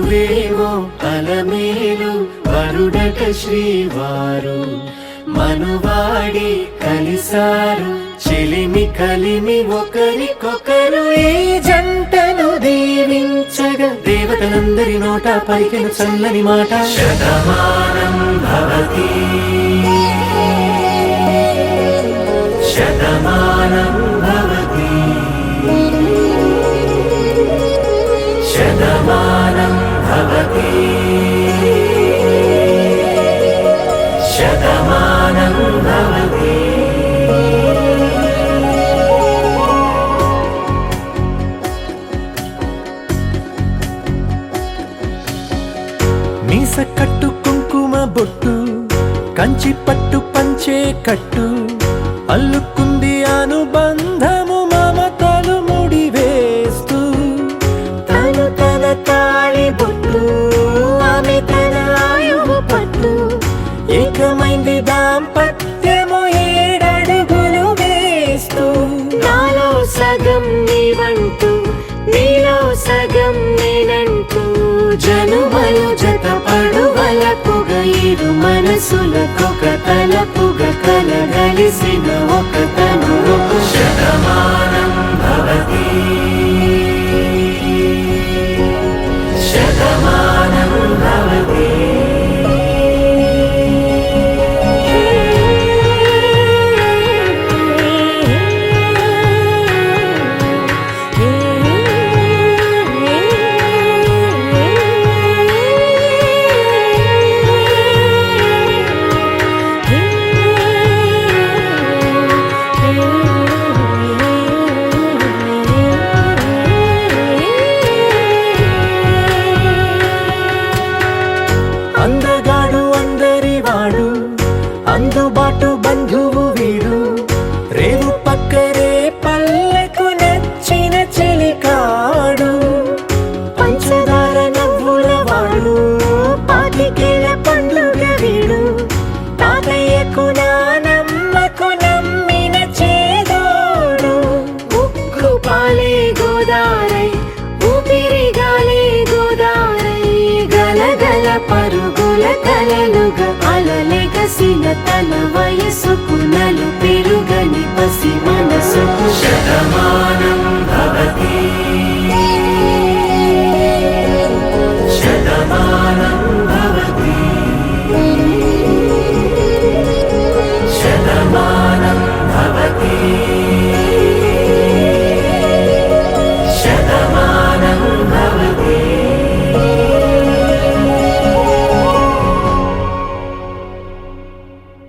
చదువేవో అలమేలు వరుడట శ్రీవారు మనువాడి కలిసారు చెలిమి కలిమి ఒకరికొకరు ఈ జంటను దీవించగా దేవతలందరి నోట పలికిన చల్లని మాట శతమానం భవతి శతమానం భవతి శతమానం భవతి శతమానం భవతి. మీస కట్టు కుంకుమ బొట్టు కంచి పట్టు పంచే కట్టు అల్లుకుంది అనుబంధము మమతలు ముడివేస్తూ తను తన తాళి బొట్టు ఆమె తన ఆయువు పట్టు ఏకమైంది దాంపత్యము 7 అడుగులు వేస్తూ నాలో సగం నీవంటూ నీలో సగం నేనంటూ జనుమలు జత పడువలపుగ ఇరు మనసులకొక తలపుగ కలగలిసిన ఒక తను శతమానం భవతి శతమానం భవతి. అందగాడు అందరివాడు అందుబాటు బంధువు వీడు రేవు పక్కరే పల్లెకు నచ్చిన చెలికాడు పంచదార నవ్వుల వాడు పాతికేల పండుగ వీడు తాతయ్యకు నానమ్మకు నమ్మిన చేదోడు ఉక్కు పాలే గోదారై ఊపిరి గాలే గోదారై గలగల పరుగుల కలలుగా అలలెగసిన తన వయసుకు నలు పెరుగని పసి మనసుకు